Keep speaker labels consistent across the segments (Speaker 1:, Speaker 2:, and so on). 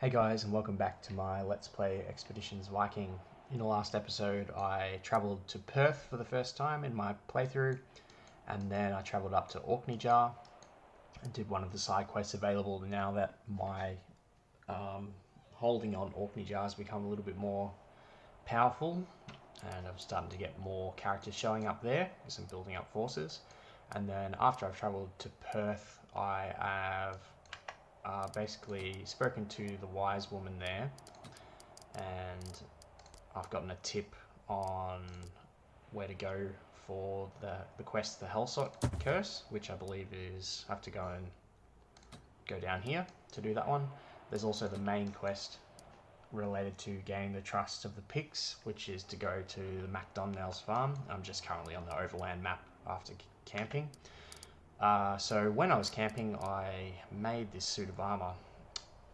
Speaker 1: Hey guys, and welcome back to my Let's Play Expeditions Viking. In the last episode I travelled to Perth for the first time in my playthrough, and then I travelled up to Orkneyjar and did one of the side quests available now that my holding on Orkneyjar has become a little bit more powerful, and I'm starting to get more characters showing up there because I'm building up forces. And then after I've travelled to Perth, I have basically spoken to the wise woman there, and I've gotten a tip on where to go for the quest, the Helsott curse, which I believe is I have to go down here to do that one. There's also the main quest related to gaining the trust of the Picts, which is to go to the MacDonnell's farm. I'm just currently on the overland map after camping. So when I was camping, I made this suit of armor,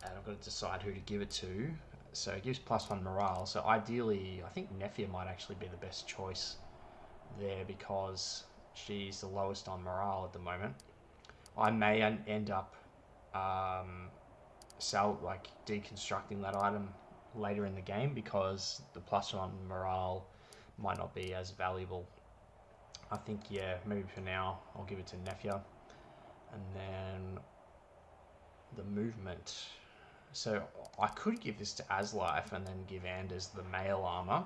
Speaker 1: and I've got to decide who to give it to. So it gives +1 morale. So ideally, I think Nefia might actually be the best choice there because she's the lowest on morale at the moment. I may end up deconstructing that item later in the game because the +1 morale might not be as valuable. I think, yeah, maybe for now I'll give it to Nefia. And then the movement. So I could give this to Aslife and then give Anders the mail armor.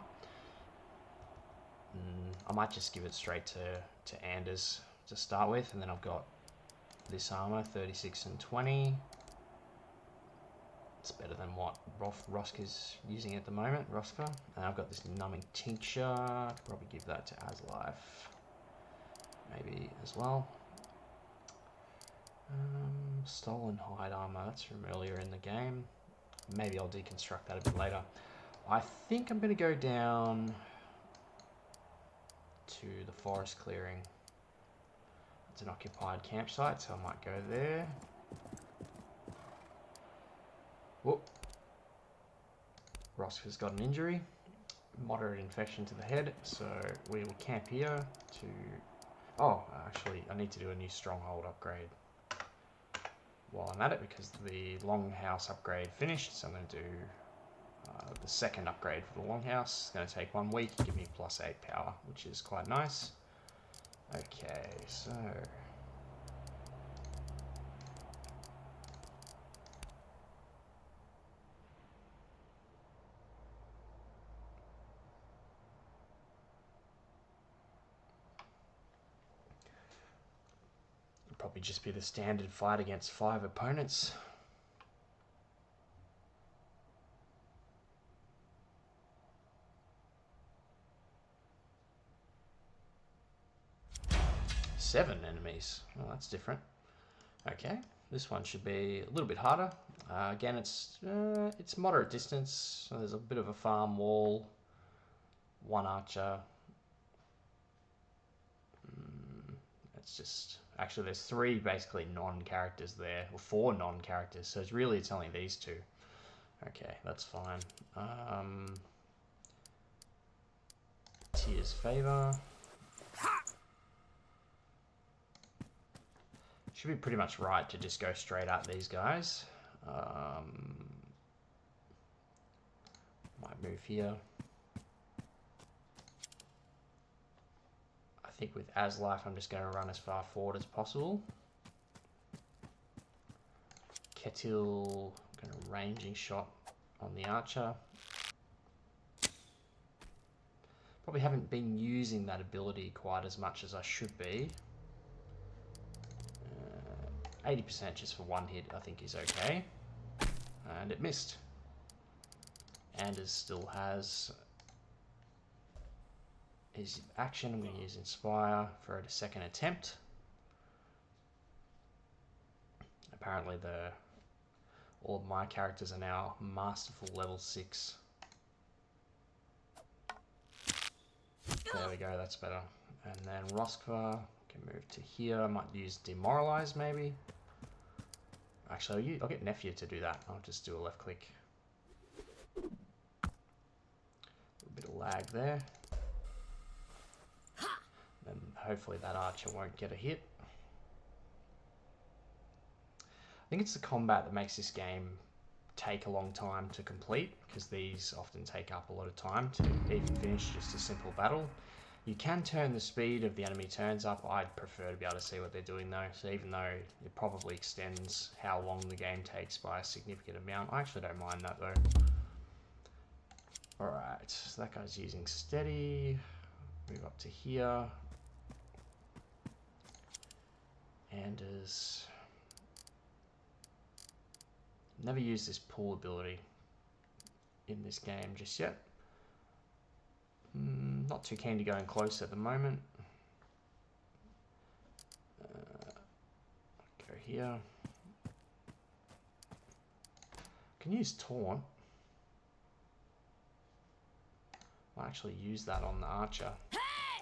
Speaker 1: I might just give it straight to Anders to start with, and then I've got this armor, 36 and 20. It's better than what Roska's using at the moment, Roska. And I've got this numbing tincture. I could probably give that to Aslife maybe as well. Stolen hide armor, that's from earlier in the game. Maybe I'll deconstruct that a bit later. I think I'm going to go down to the forest clearing. It's an occupied campsite, so I might go there. Whoop. Roska's got an injury. Moderate infection to the head, so we will camp here to... Oh, actually, I need to do a new stronghold upgrade while I'm at it because the longhouse upgrade finished, so I'm going to do the second upgrade for the longhouse. It's going to take 1 week, give me +8 power, which is quite nice. Okay, so... probably just be the standard fight against 5 opponents. Seven enemies. Well, that's different. Okay, this one should be a little bit harder. Again, it's moderate distance. So there's a bit of a farm wall. 1 archer. It's just... Actually, there's 3 basically non-characters there. Or 4 non-characters. So it's only these 2. Okay, that's fine. Tyr's Favor. Should be pretty much right to just go straight at these guys. Might move here. I think with Aslife, I'm just going to run as far forward as possible. Ketil, going to ranging shot on the archer. Probably haven't been using that ability quite as much as I should be. 80% just for 1 hit, I think is okay. And it missed. Anders still has his action. I'm going to use Inspire for a second attempt. Apparently all of my characters are now Masterful level 6. There we go, that's better. And then Roskva can move to here. I might use Demoralize maybe. Actually, I'll get Nefia to do that. I'll just do a left click. A bit of lag there. Then hopefully that archer won't get a hit. I think it's the combat that makes this game take a long time to complete, because these often take up a lot of time to even finish just a simple battle. You can turn the speed of the enemy turns up. I'd prefer to be able to see what they're doing though, so even though it probably extends how long the game takes by a significant amount, I actually don't mind that though. Alright, so that guy's using steady. Move up to here. Anders. Never used this pull ability in this game just yet. Not too keen to go in close at the moment. Go here. Can use taunt. I'll actually use that on the archer.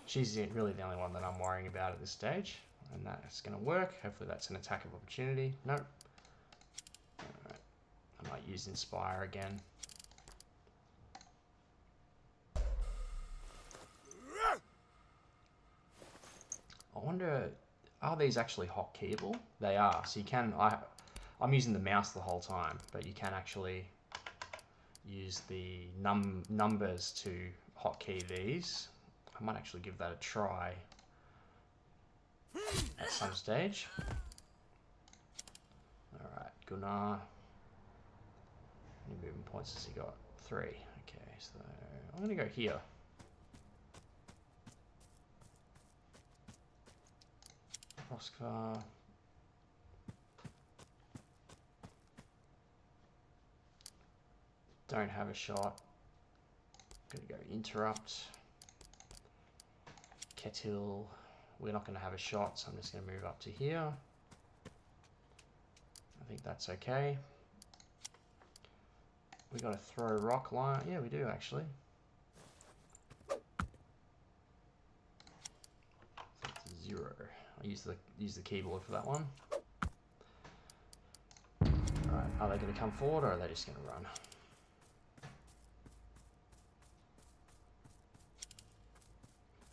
Speaker 1: She's really the only one that I'm worrying about at this stage, and that's going to work. Hopefully that's an attack of opportunity. Nope. Alright. I might use Inspire again. I wonder, are these actually hotkeyable? They are. So you can, I'm using the mouse the whole time, but you can actually use the numbers to hotkey these. I might actually give that a try at some stage. Alright, Gunnar. How many movement points has he got? 3. Okay, so I'm going to go here. Roskvar. Don't have a shot. Gonna go interrupt. Ketil. We're not gonna have a shot, so I'm just gonna move up to here. I think that's okay. We got a throw rock line. Yeah, we do actually. It's 0. I use the keyboard for that one. Alright, are they gonna come forward or are they just gonna run?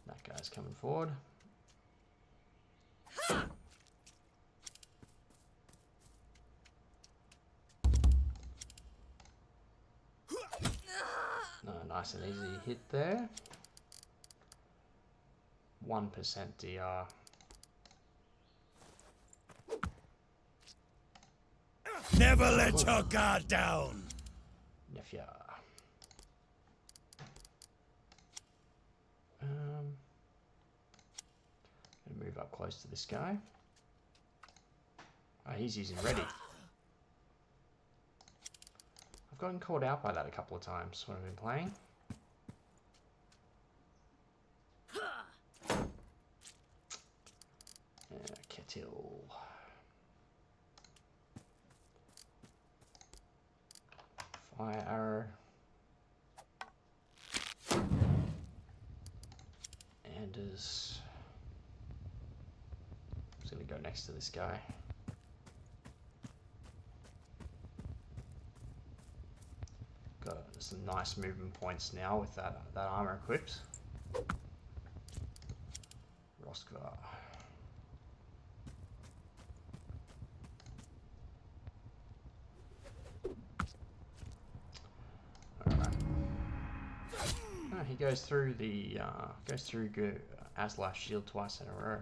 Speaker 1: That guy's coming forward. No, nice and easy hit there. 1% DR.
Speaker 2: Never let your guard down.
Speaker 1: Nefya. Gonna move up close to this guy. Oh, he's using ready. I've gotten caught out by that a couple of times when I've been playing. Ketil. Fire arrow. Anders. I'm just going to go next to this guy. Got some nice movement points now with that armor equipped. Roskvar. Alright. Oh, he goes through the Aslaf's shield twice in a row.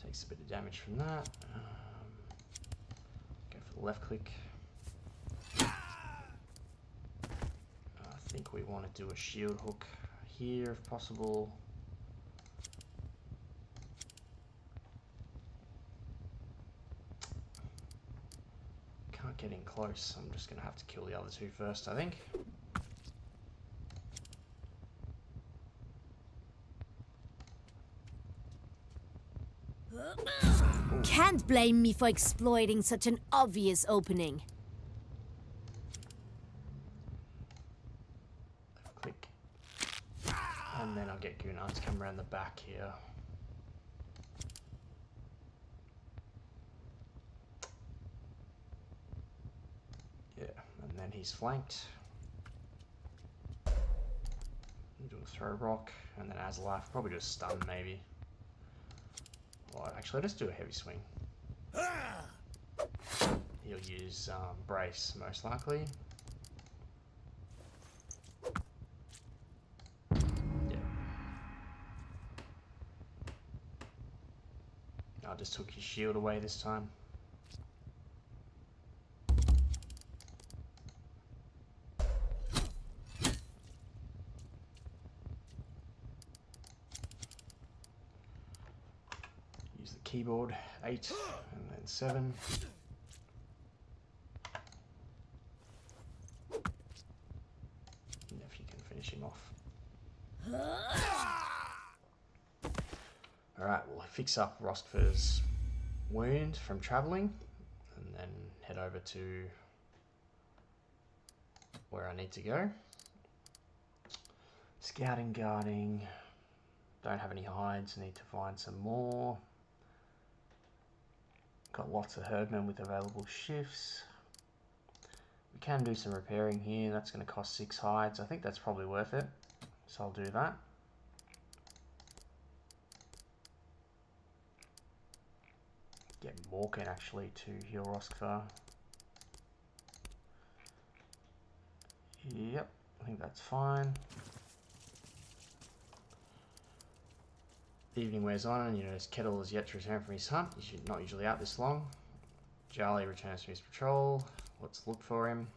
Speaker 1: Takes a bit of damage from that. Go for the left click. I think we want to do a shield hook here if possible. Can't get in close. I'm just going to have to kill the other two first, I think.
Speaker 3: Can't blame me for exploiting such an obvious opening.
Speaker 1: Left click. And then I'll get Gunnar to come around the back here. Yeah, and then he's flanked. Do a throw rock, and then as life, probably just stun maybe. Well, actually, let's do a heavy swing. He'll use brace most likely. Yeah. I just took his shield away this time. Use the keyboard, 8 and then 7. And if you can finish him off. Alright, we'll fix up Roskvar's wound from travelling and then head over to where I need to go. Scouting, guarding. Don't have any hides, need to find some more. Got lots of herdmen with available shifts. We can do some repairing here. That's going to cost 6 hides. I think that's probably worth it. So I'll do that. Get Morkan actually to heal Roskvar. Yep, I think that's fine. The evening wears on and you notice Kettle is yet to return from his hunt. He's not usually out this long. Charlie returns from his patrol. Let's look for him.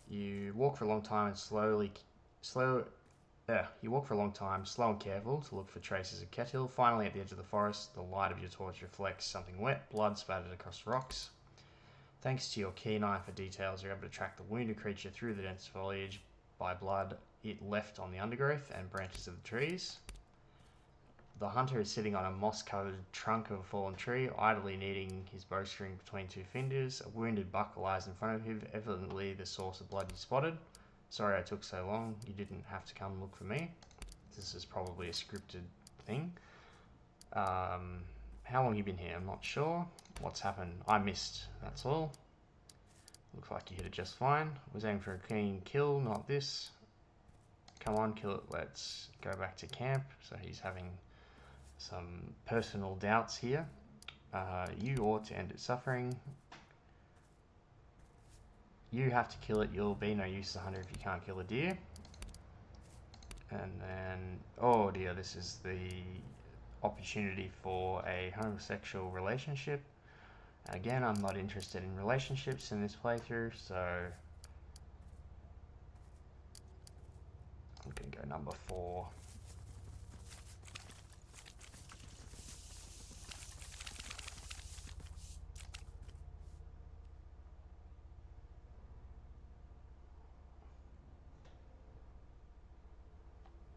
Speaker 1: You walk for a long time and slow and careful to look for traces of Kettle. Finally, at the edge of the forest, the light of your torch reflects something wet, blood spattered across rocks. Thanks to your keen eye for details, you're able to track the wounded creature through the dense foliage by blood it left on the undergrowth and branches of the trees. The hunter is sitting on a moss-covered trunk of a fallen tree, idly kneading his bowstring between 2 fingers. A wounded buck lies in front of him, evidently the source of blood you spotted. Sorry I took so long. You didn't have to come look for me. This is probably a scripted thing. How long have you been here? I'm not sure. What's happened? I missed, that's all. Looks like you hit it just fine. Was aiming for a clean kill, not this. Come on, kill it. Let's go back to camp. So he's having some personal doubts here. You ought to end its suffering. You have to kill it. You'll be no use as a hunter if you can't kill a deer. And then, oh dear, this is the opportunity for a homosexual relationship. And again, I'm not interested in relationships in this playthrough, so I'm going to go number 4.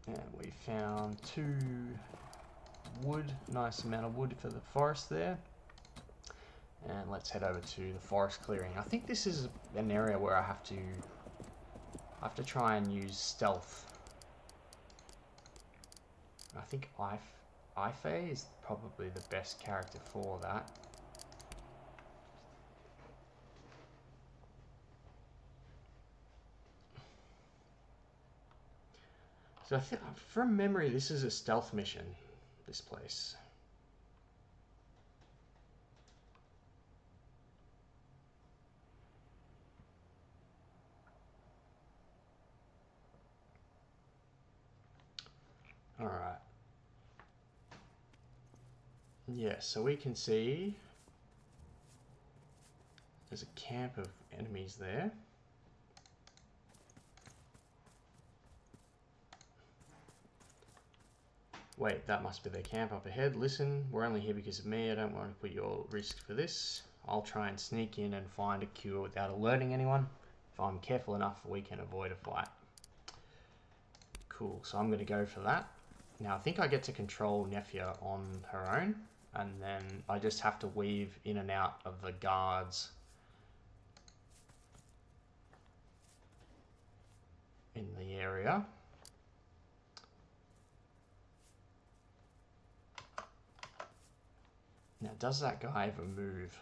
Speaker 1: And we found 2 wood, nice amount of wood for the forest there. And let's head over to the forest clearing. I think this is an area where I have to try and use stealth. I think Ife is probably the best character for that. So I think, from memory, this is a stealth mission, this place. Alright. Yeah, so we can see there's a camp of enemies there. Wait, that must be their camp up ahead. Listen, we're only here because of me. I don't want to put you all at risk for this. I'll try and sneak in and find a cure without alerting anyone. If I'm careful enough, we can avoid a fight. Cool, so I'm going to go for that. Now, I think I get to control Nefia on her own, and then I just have to weave in and out of the guards in the area. Now, does that guy ever move?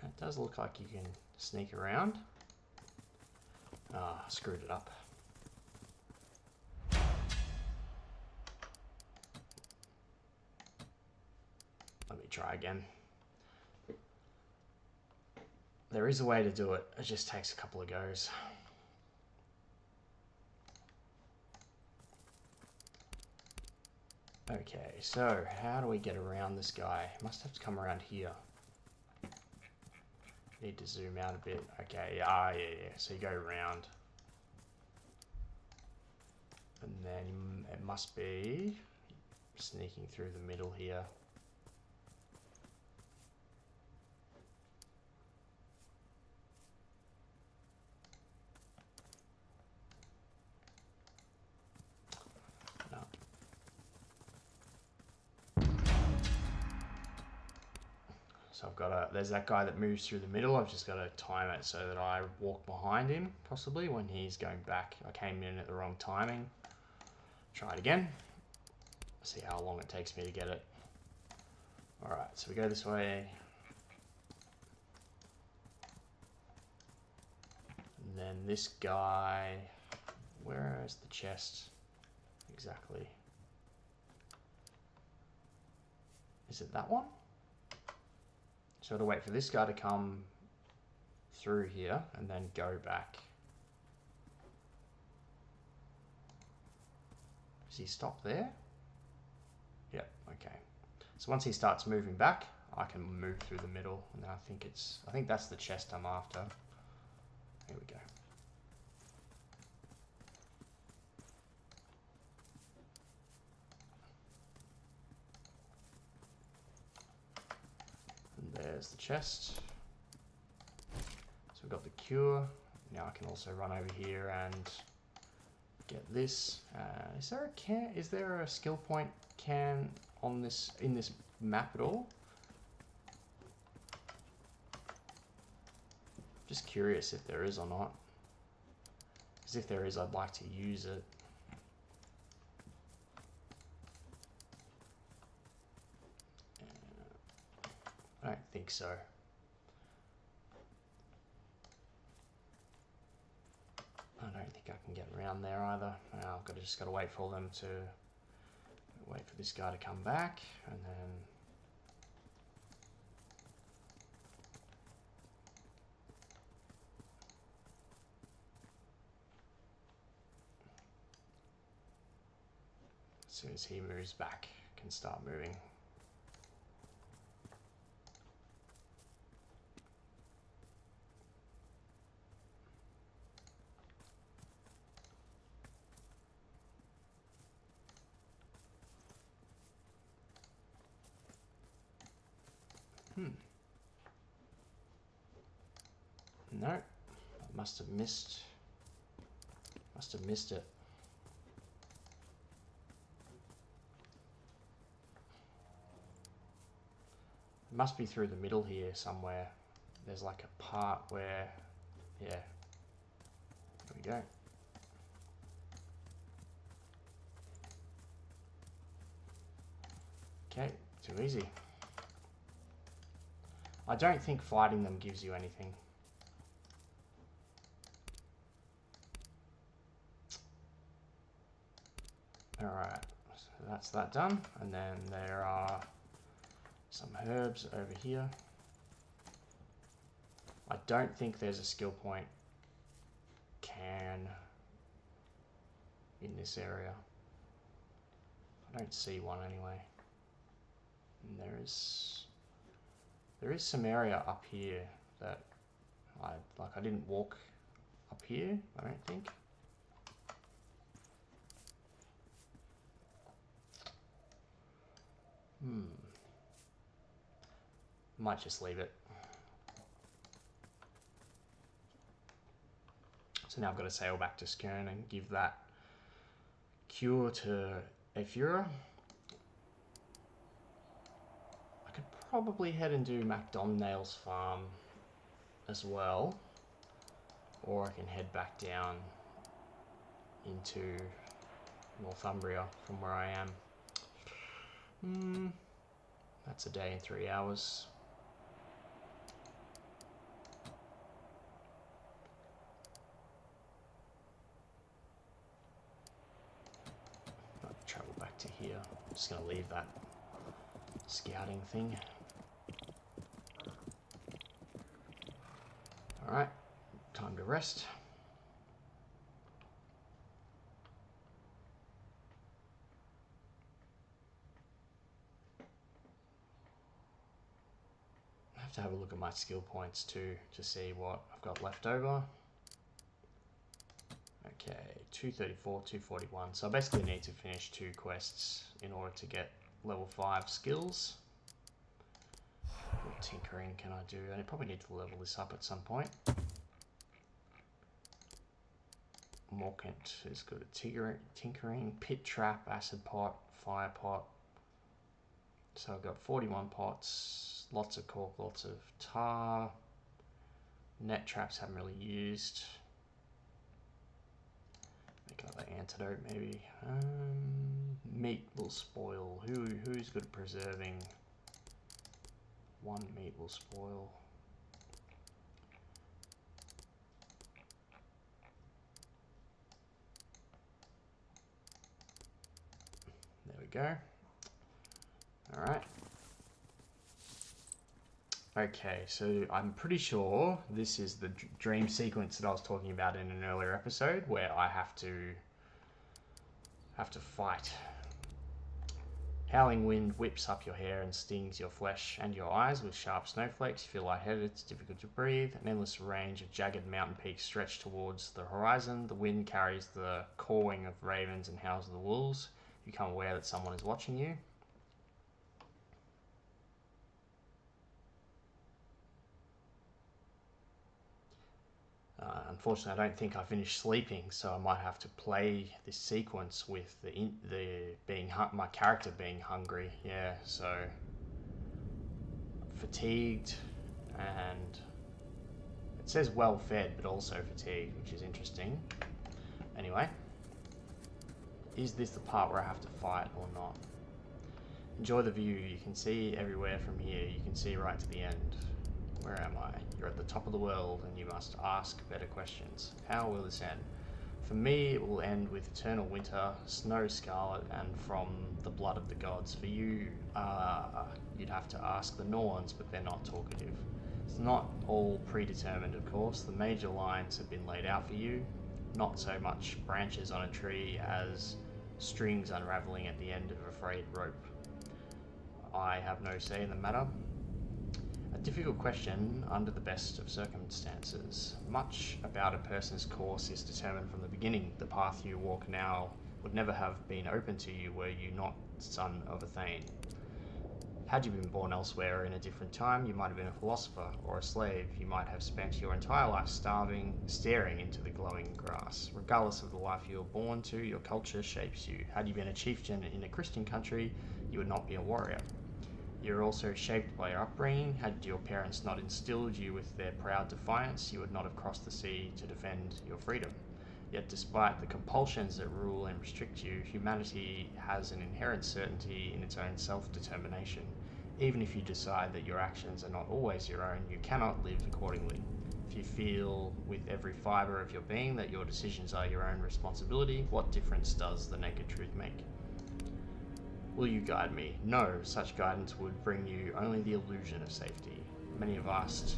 Speaker 1: It does look like you can sneak around. Ah, screwed it up. Let me try again. There is a way to do it. It just takes a couple of goes. Okay, so how do we get around this guy? Must have to come around here. Need to zoom out a bit. Okay, yeah. So you go around. And then it must be sneaking through the middle here. No. So I've got there's that guy that moves through the middle. I've just got to time it so that I walk behind him, possibly, when he's going back. I came in at the wrong timing. Try it again. See how long it takes me to get it. Alright, so we go this way. And then this guy, where is the chest exactly? Is it that one? So I've got to wait for this guy to come through here and then go back. Does he stop there? Yep, okay. So once he starts moving back, I can move through the middle, and I think that's the chest I'm after. Here we go. And there's the chest. So we've got the cure. Now I can also run over here and get this. Is there a skill point can on this in this map at all? Just curious if there is or not. Because if there is, I'd like to use it. I don't think so. I don't think I can get around there either. I've just got to wait for them to wait for this guy to come back, and then as soon as he moves back, I can start moving. No, I must have missed it. It must be through the middle here somewhere. There's like a part where, yeah, there we go. Okay, too easy. I don't think fighting them gives you anything. Alright, so that's that done. And then there are some herbs over here. I don't think there's a skill point can in this area. I don't see one anyway. And there is some area up here that I didn't walk up here, I don't think. Might just leave it. So now I've got to sail back to Skern and give that cure to Aethura. I could probably head and do MacDonnail's farm as well, or I can head back down into Northumbria from where I am. That's a day and 3 hours. to here. I'm just going to leave that scouting thing. Alright, time to rest. I have to have a look at my skill points too to see what I've got left over. Okay, 234, 241. So I basically need to finish 2 quests in order to get level 5 skills. What tinkering can I do? I probably need to level this up at some point. Morkant is good at tinkering. Pit trap, acid pot, fire pot. So I've got 41 pots, lots of cork, lots of tar. Net traps haven't really used. Make another antidote maybe. Meat will spoil. Who's good at preserving? 1 meat will spoil. There we go. Alright. Okay, so I'm pretty sure this is the dream sequence that I was talking about in an earlier episode where I have to fight. Howling wind whips up your hair and stings your flesh and your eyes with sharp snowflakes. You feel lightheaded, it's difficult to breathe. An endless range of jagged mountain peaks stretch towards the horizon. The wind carries the cawing of ravens and howls of the wolves. You become aware that someone is watching you. Unfortunately, I don't think I finished sleeping, so I might have to play this sequence with my character being hungry. Yeah, so fatigued, and it says well fed, but also fatigued, which is interesting. Anyway, is this the part where I have to fight or not? Enjoy the view. You can see everywhere from here. You can see right to the end. Where am I? You're at the top of the world and you must ask better questions. How will this end? For me, it will end with eternal winter, snow scarlet, and from the blood of the gods. For you, you'd have to ask the Norns, but they're not talkative. It's not all predetermined, of course. The major lines have been laid out for you. Not so much branches on a tree as strings unraveling at the end of a frayed rope. I have no say in the matter. A difficult question under the best of circumstances. Much about a person's course is determined from the beginning. The path you walk now would never have been open to you were you not son of a Thane. Had you been born elsewhere in a different time, you might have been a philosopher or a slave. You might have spent your entire life staring into the glowing grass. Regardless of the life you were born to, your culture shapes you. Had you been a chieftain in a Christian country, you would not be a warrior. You're also shaped by your upbringing. Had your parents not instilled you with their proud defiance, you would not have crossed the sea to defend your freedom. Yet despite the compulsions that rule and restrict you, humanity has an inherent certainty in its own self-determination. Even if you decide that your actions are not always your own, you cannot live accordingly. If you feel with every fibre of your being that your decisions are your own responsibility, what difference does the naked truth make? Will you guide me? No, such guidance would bring you only the illusion of safety. Many have asked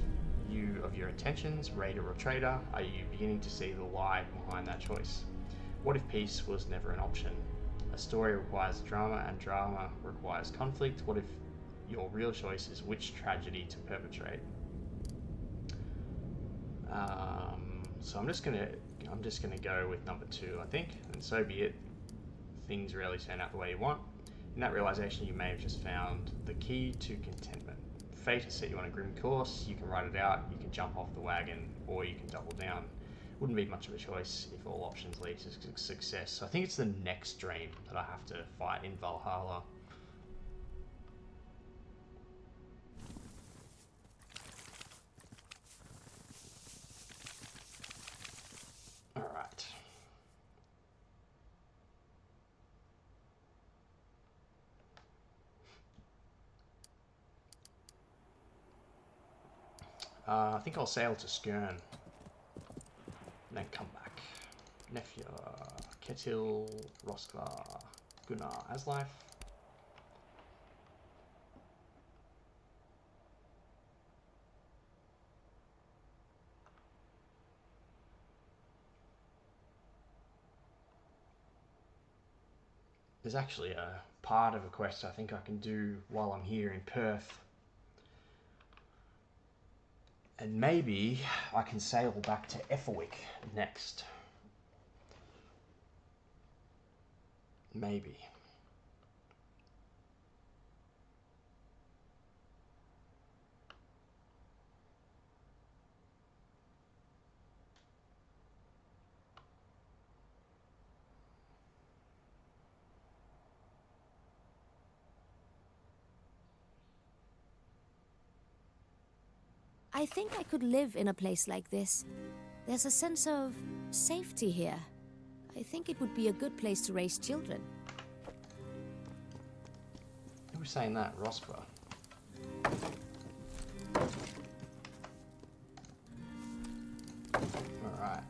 Speaker 1: you of your intentions, raider or trader. Are you beginning to see the lie behind that choice? What if peace was never an option? A story requires drama and drama requires conflict. What if your real choice is which tragedy to perpetrate? So I'm just gonna go with number 2, I think, and so be it. Things rarely turn out the way you want. In that realization, you may have just found the key to contentment. Fate has set you on a grim course. You can ride it out, you can jump off the wagon, or you can double down. Wouldn't be much of a choice if all options lead to success. So I think it's the next dream that I have to fight in Valhalla. Alright. I think I'll sail to Skjern and then come back. Nefja, Ketil, Roskvar. Gunnar Aslife. There's actually a part of a quest I think I can do while I'm here in Perth. And maybe I can sail back to Effelwick next. Maybe.
Speaker 3: I think I could live in a place like this. There's a sense of safety here. I think it would be a good place to raise children.
Speaker 1: Who was saying that? Rosper. Alright.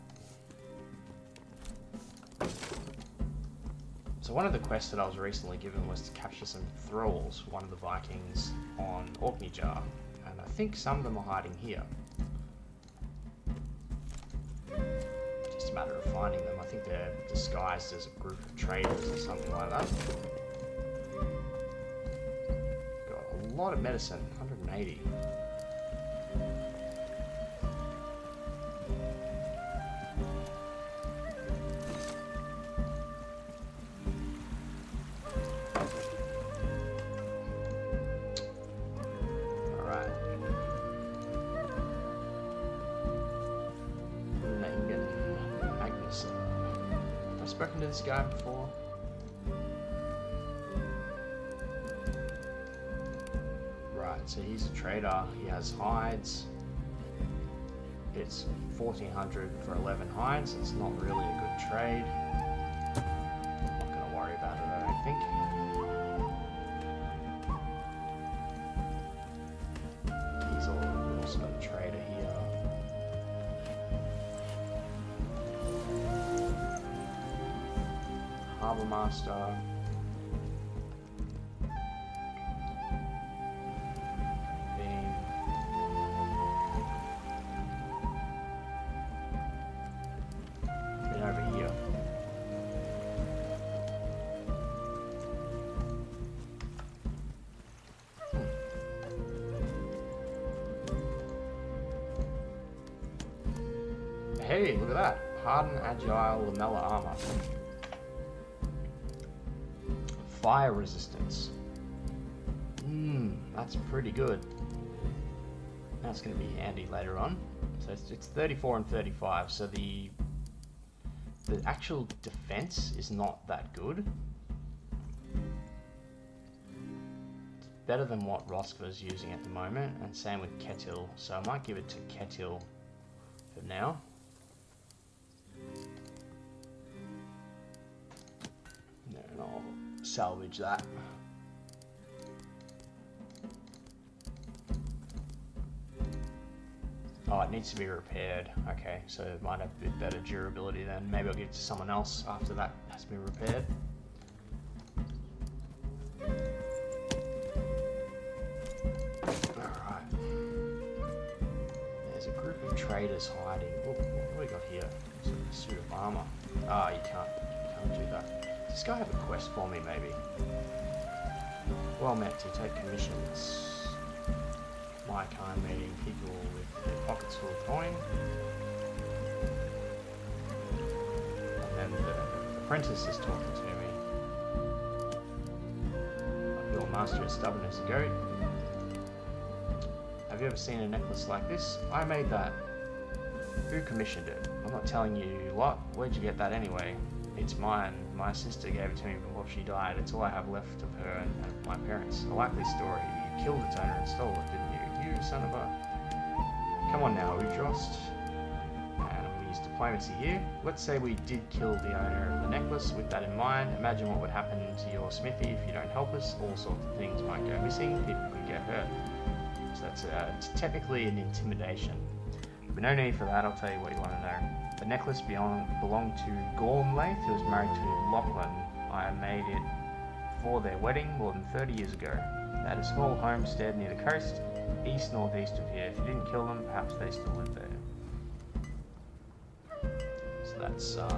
Speaker 1: So one of the quests that I was recently given was to capture some thralls, one of the Vikings, on Orkney Jar. And I think some of them are hiding here. Just a matter of finding them. I think they're disguised as a group of traders or something like that. Got a lot of medicine, 180. Spoken to this guy before. Right, so he's a trader. He has hides. It's 1400 for 11 hides. It's not really a good trade. Not gonna worry about it, I don't think. He's also a trader here. Harbour Master. Beam. Been over here. Hey, look at that. Hardened, agile, lamella armor. Fire resistance. That's pretty good. That's going to be handy later on. So it's 34 and 35. So the actual defense is not that good. It's better than what Rosker's using at the moment, and same with Ketil. So I might give it to Ketil for now. And I'll salvage that. Oh, it needs to be repaired. Okay, so it might have a bit better durability then. Maybe I'll give it to someone else after that has been repaired. Alright. There's a group of traders hiding. Oh, what do we got here? It's a suit of armor. Ah, you can't do that. Does this guy have a quest for me, maybe? Well met to take commissions. My kind meeting people with their pockets full of coin. And then the apprentice is talking to me. Your master is stubborn as a goat. Have you ever seen a necklace like this? I made that. Who commissioned it? I'm not telling you what. Where'd you get that anyway? It's mine. My sister gave it to me before she died. It's all I have left of her and my parents. A likely story. You killed its owner and stole it, didn't you? You son of a... Come on now, Udrost. And I'm going to use diplomacy here. Let's say we did kill the owner of the necklace. With that in mind, imagine what would happen to your smithy if you don't help us. All sorts of things might go missing. People could get hurt. So that's it's technically an intimidation. But no need for that, I'll tell you what you want to know. The necklace belonged to Gormlaith, who was married to Lachlan. I made it before their wedding more than 30 years ago. They had a small homestead near the coast, east-northeast of here. If you didn't kill them, perhaps they still live there. So that's, so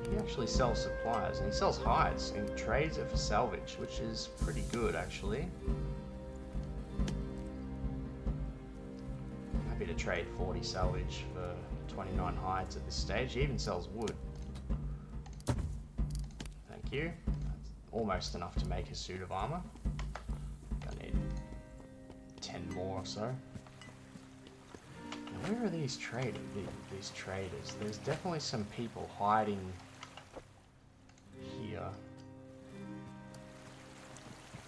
Speaker 1: he actually sells supplies, and he sells hides, and he trades it for salvage, which is pretty good, actually. I'm happy to trade 40 salvage for 29 hides at this stage. He even sells wood. Thank you. That's almost enough to make a suit of armor. I need 10 more or so. Now, where are these traders? There's definitely some people hiding here.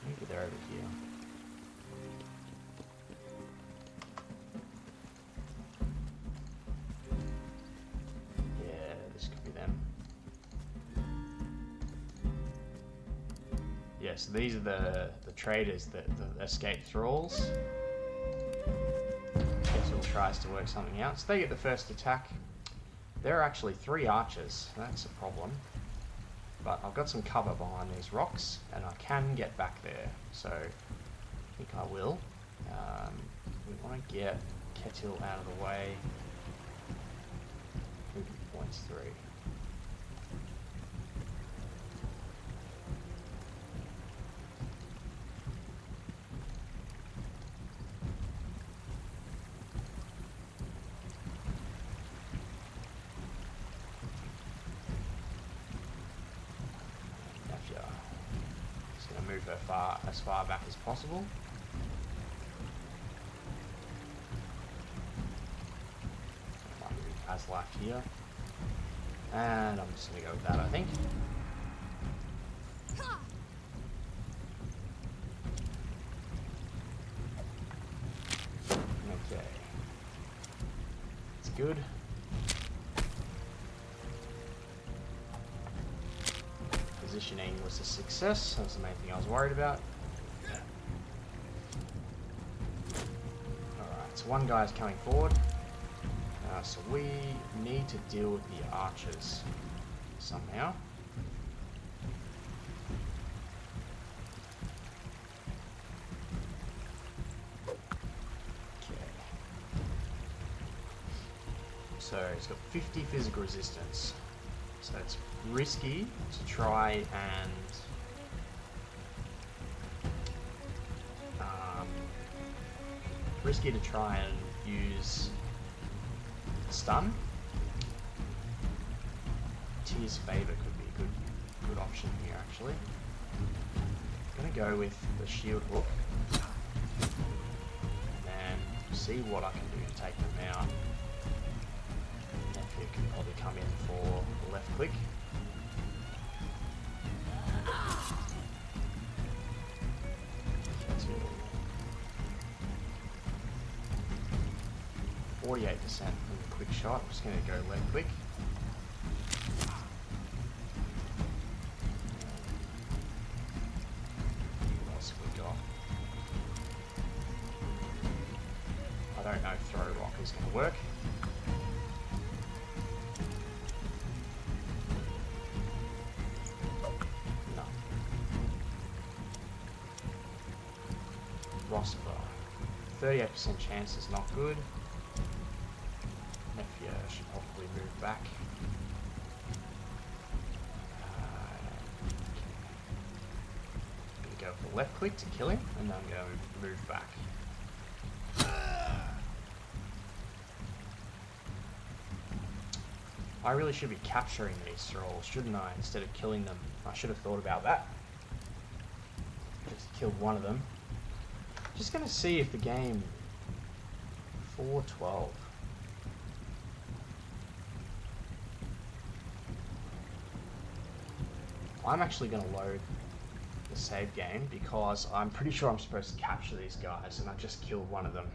Speaker 1: Maybe they're over here. So these are the traders, the escaped thralls. Kettle tries to work something out. So they get the first attack. There are actually 3 archers. That's a problem. But I've got some cover behind these rocks, and I can get back there. So I think I will. We want to get Kettle out of the way. Points 3. As far back as possible. Might be as left here. And I'm just going to go with that, I think. Okay. It's good. Positioning was a success. That's the main thing I was worried about. Alright, so one guy's coming forward. So we need to deal with the archers somehow. Okay. So it's got 50 physical resistance. So it's risky to try and use stun. Tyr's favor could be a good option here, actually. I'm gonna go with the shield hook and see what I can do to take them out. Nephew can probably come in for the left click. 48% from the quick shot. I'm just going to go left click. What else have we got? I don't know if throw rock is going to work. No. Rosper. 38% chance is not good. Should probably move back. I'm going to go for left click to kill him, and then I'm going to move back. I really should be capturing these thralls, shouldn't I, instead of killing them? I should have thought about that. Just killed one of them. Just going to see if the game 412. I'm actually going to load the save game because I'm pretty sure I'm supposed to capture these guys and I just killed one of them.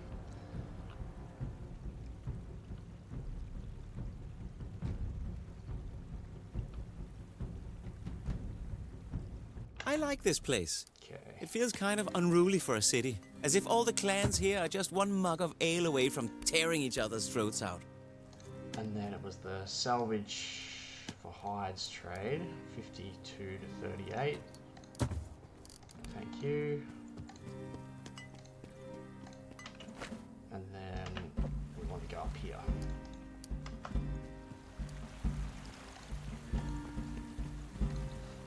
Speaker 4: I like this place.
Speaker 1: Okay.
Speaker 4: It feels kind of unruly for a city, as if all the clans here are just one mug of ale away from tearing each other's throats out.
Speaker 1: And then it was the salvage for hides trade, 52 to 38. Thank you. And then we want to go up here.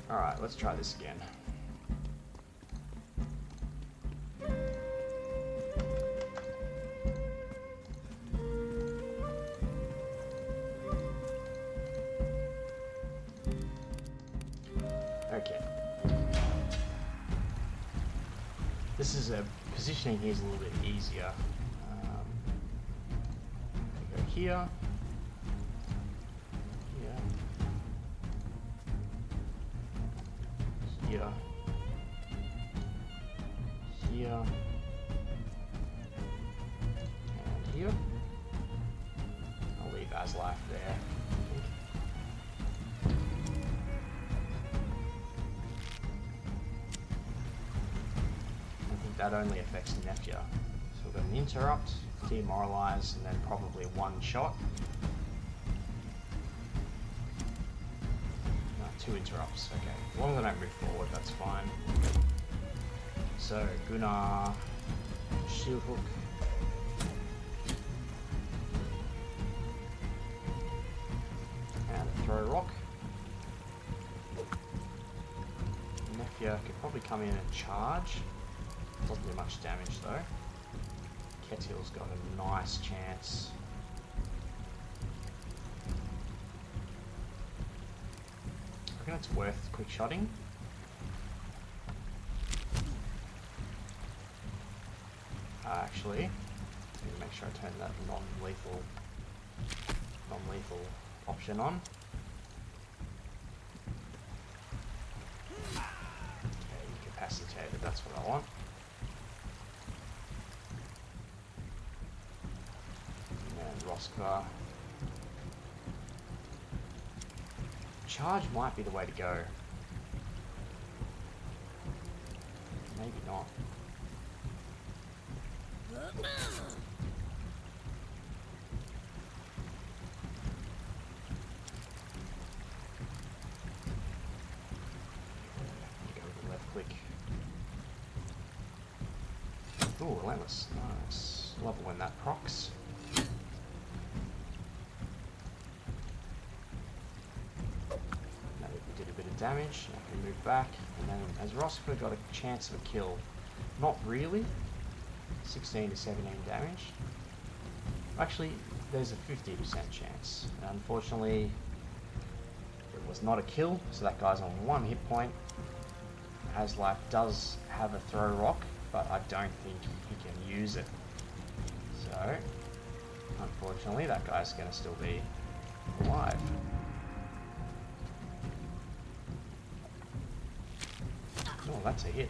Speaker 1: Alright, let's try this again. Okay. This is a positioning here is a little bit easier. We go here. Here. Here. And here. I'll leave Aslife there. I think that only affects Nefia. So we've got an interrupt, demoralize, and then probably one shot. No, two interrupts, okay. As long as I don't move forward, that's fine. So, Gunnar, shield hook. And a throw rock. Nefia could probably come in and charge. Doesn't do much damage though. Ketil's got a nice chance. I reckon it's worth quick shotting. Actually, let me make sure I turn that non-lethal option on. Okay, incapacitated, that's what I want. And Roskva. Charge might be the way to go. Maybe not. Go with the left click. Ooh, relentless. Nice. Love it when that procs. Now we did a bit of damage. Now we can move back. And then has Roskva got a chance of a kill? Not really. 16 to 17 damage. Actually, there's a 50% chance. And unfortunately, it was not a kill, so that guy's on 1 hit point. Aslife does have a throw rock, but I don't think he can use it. So, unfortunately, that guy's going to still be alive. Oh, that's a hit.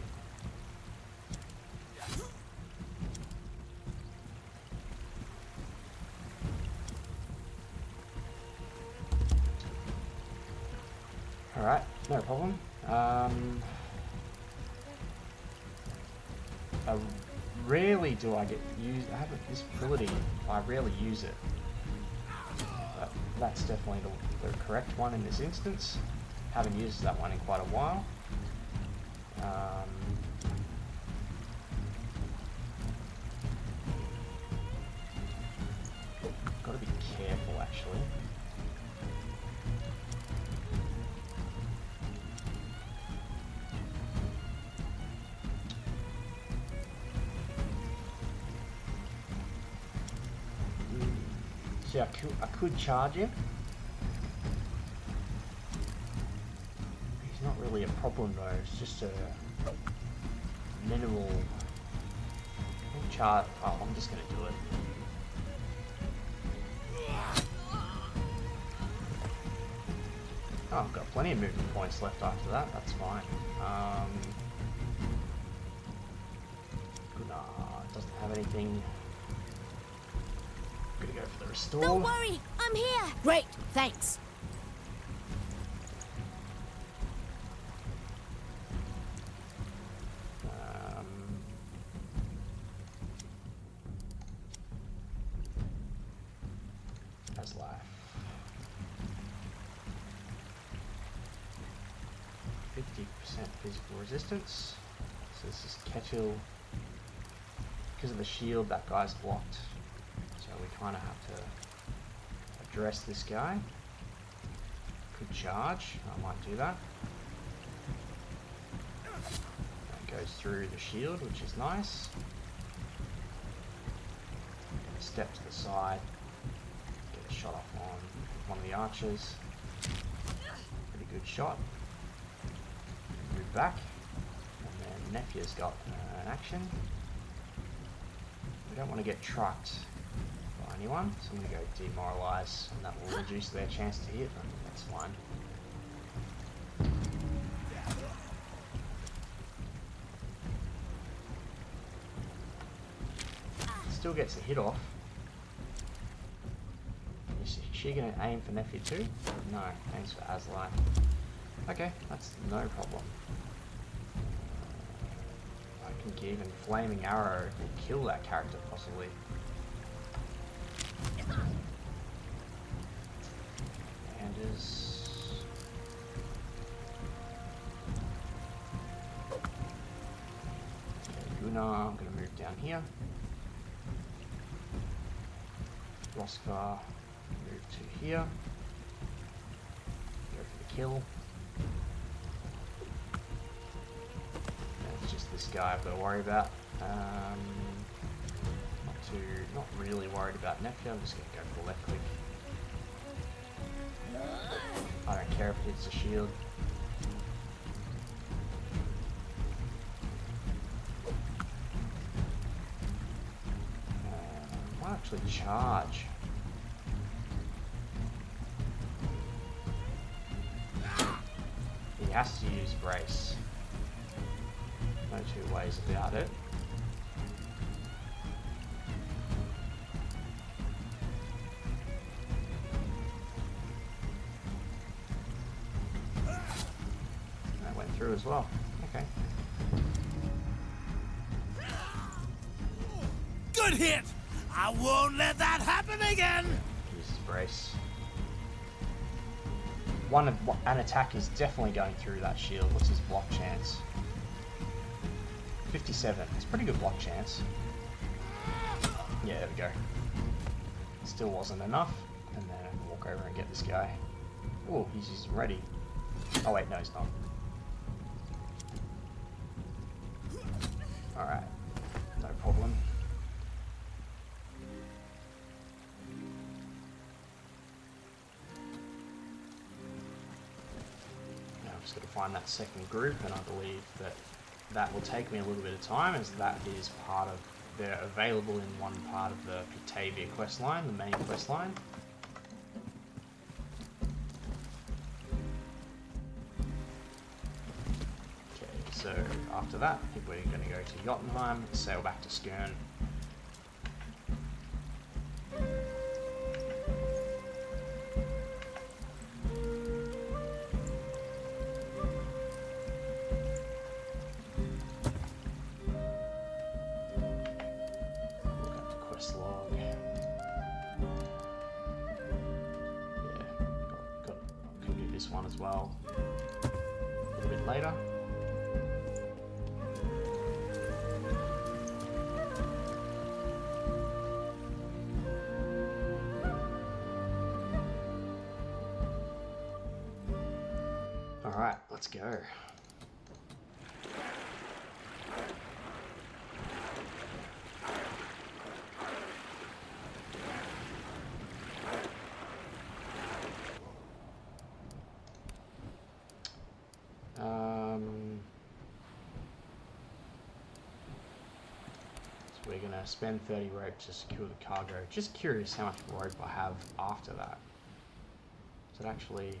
Speaker 1: Alright, no problem. Rarely do I I have this ability, I rarely use it. But that's definitely the correct one in this instance. Haven't used that one in quite a while. Gotta be careful actually. See, I could charge him. He's not really a problem though, it's just a minimal charge. Oh, I'm just gonna do it. Oh, I've got plenty of movement points left after that, that's fine. Gunnar doesn't have anything. Gonna go for the restore.
Speaker 3: Don't worry, I'm here. Great, thanks.
Speaker 1: Aslife. 50% physical resistance. So this is Kettle. Because of the shield, that guy's blocked. So we kind of have to address this guy. Could charge. I might do that. That goes through the shield, which is nice. Step to the side. Get a shot off on one of the archers. Pretty good shot. Move back. And then Nephew's got an action. We don't want to get trucked by anyone, so I'm going to go demoralize, and that will reduce their chance to hit. I think that's fine. Still gets a hit off. Is she going to aim for Nephew too? No, aims for Azlight. Okay, that's no problem. I can give a flaming arrow and kill that character possibly. Anders. Okay, Gunnar, I'm going to move down here. Roskar, move to here. Go for the kill. It's just this guy I've got to worry about. Not really worried about Nephew. I'm just going to go for the left click. I don't care if it hits the shield. Might actually charge. He has to use brace. No two ways about it. That went through as well. Okay.
Speaker 2: Good hit! I won't let that happen again!
Speaker 1: Uses brace. An attack is definitely going through that shield. What's his block chance? 57. It's a pretty good block chance. Yeah, there we go. Still wasn't enough. And then I can walk over and get this guy. Oh, he's ready. Oh wait, no, he's not. Alright. No problem. Now I've just got to find that second group, and I believe that will take me a little bit of time, as that is part of, they're available in one part of the Batavia quest line, the main quest line. Okay, so after that, I think we're going to go to Jotunheim and sail back to Skjern. One as well a little bit later. All right, let's go. So we're gonna spend 30 rope to secure the cargo. Just curious how much rope I have after that. Is it actually...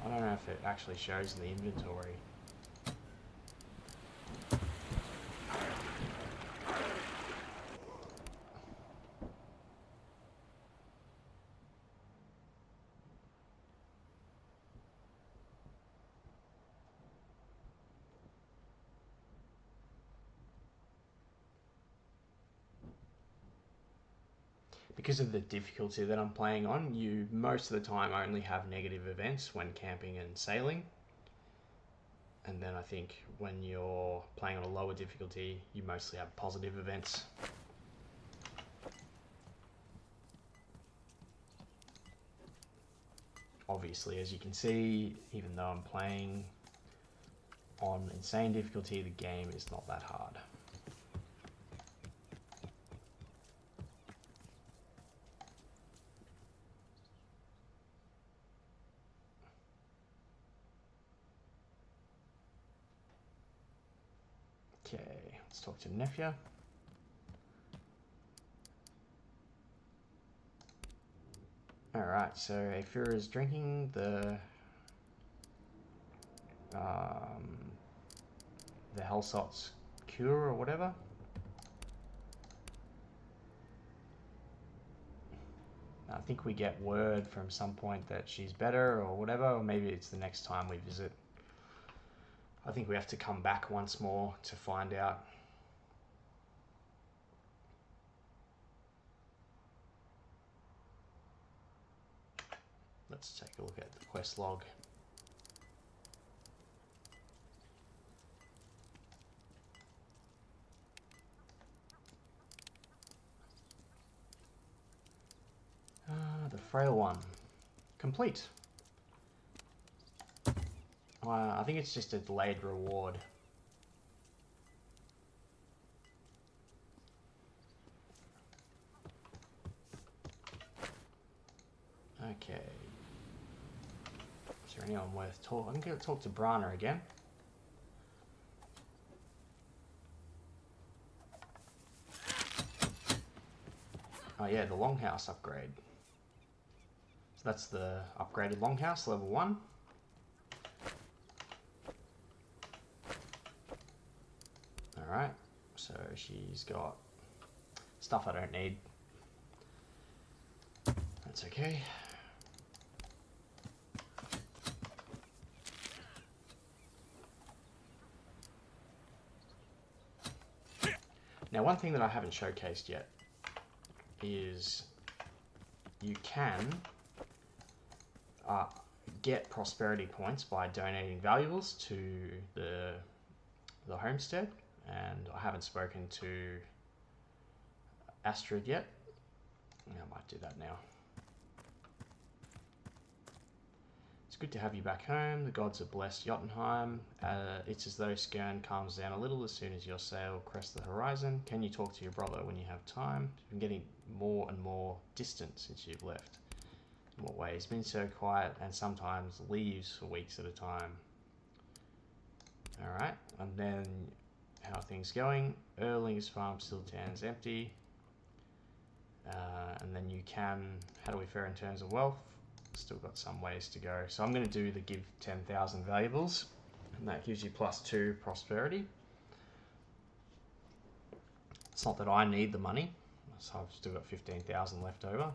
Speaker 1: I don't know if it actually shows in the inventory. because of the difficulty that I'm playing on, you most of the time only have negative events when camping and sailing. And then I think when you're playing on a lower difficulty, you mostly have positive events. Obviously, as you can see, even though I'm playing on insane difficulty, the game is not that hard. Okay, let's talk to Nefia. Alright, so Aphira is drinking the Helsott's cure or whatever. I think we get word from some point that she's better or whatever, or maybe it's the next time we visit. I think we have to come back once more to find out. Let's take a look at the quest log. The frail one. Complete. I think it's just a delayed reward. Okay. Is there anyone worth talking? I'm going to talk to Brana again. Oh yeah, the longhouse upgrade. So that's the upgraded longhouse, level 1. Alright, so she's got stuff I don't need. That's okay. Now, one thing that I haven't showcased yet is you can get prosperity points by donating valuables to the homestead, and I haven't spoken to Astrid yet. I might do that now. It's good to have you back home. The gods have blessed Jotunheim. It's as though Skjern calms down a little as soon as your sail crests the horizon. Can you talk to your brother when you have time? You've been getting more and more distant since you've left. In what way? He's been so quiet and sometimes leaves for weeks at a time. Alright, and then how are things going? Erling's farm still stands empty. And then you can, how do we fare in terms of wealth? Still got some ways to go. So I'm going to do the give 10,000 valuables, and that gives you +2 prosperity. It's not that I need the money, so I've still got 15,000 left over.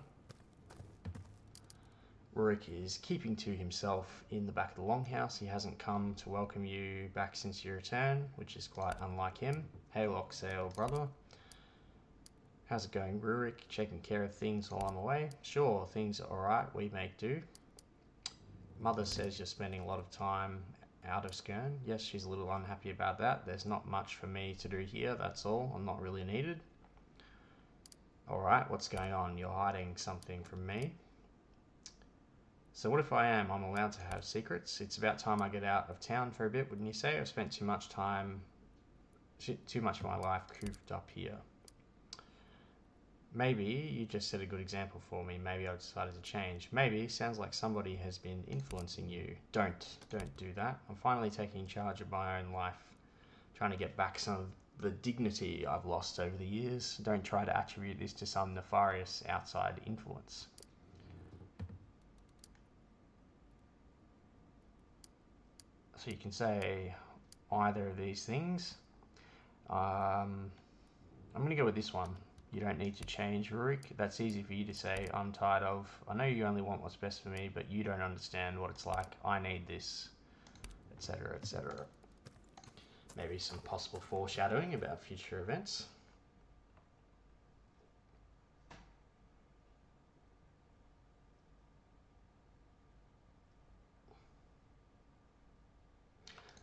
Speaker 1: Rurik is keeping to himself in the back of the longhouse. He hasn't come to welcome you back since your return, which is quite unlike him. Hey Loxale, brother. How's it going, Rurik? Taking care of things while I'm away? Sure, things are alright, we make do. Mother says you're spending a lot of time out of Skjern. Yes, she's a little unhappy about that. There's not much for me to do here, that's all. I'm not really needed. Alright, what's going on? You're hiding something from me. So what if I am? I'm allowed to have secrets. It's about time I get out of town for a bit, wouldn't you say? I've spent too much of my life cooped up here. Maybe you just set a good example for me. Maybe I've decided to change. Maybe sounds like somebody has been influencing you. Don't do that. I'm finally taking charge of my own life, trying to get back some of the dignity I've lost over the years. Don't try to attribute this to some nefarious outside influence. So you can say either of these things. I'm going to go with this one. You don't need to change, Rurik. That's easy for you to say. I'm tired of. I know you only want what's best for me, but you don't understand what it's like. I need this, etc., etc. Maybe some possible foreshadowing about future events.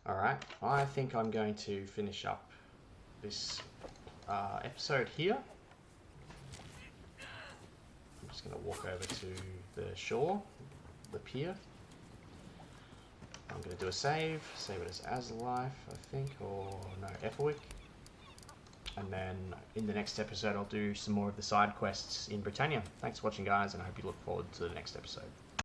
Speaker 1: Alright, I think I'm going to finish up this episode here. I'm just going to walk over to the shore, the pier. I'm going to do a save it as life, I think, or no, Ethelwick. And then in the next episode I'll do some more of the side quests in Britannia. Thanks for watching, guys, and I hope you look forward to the next episode.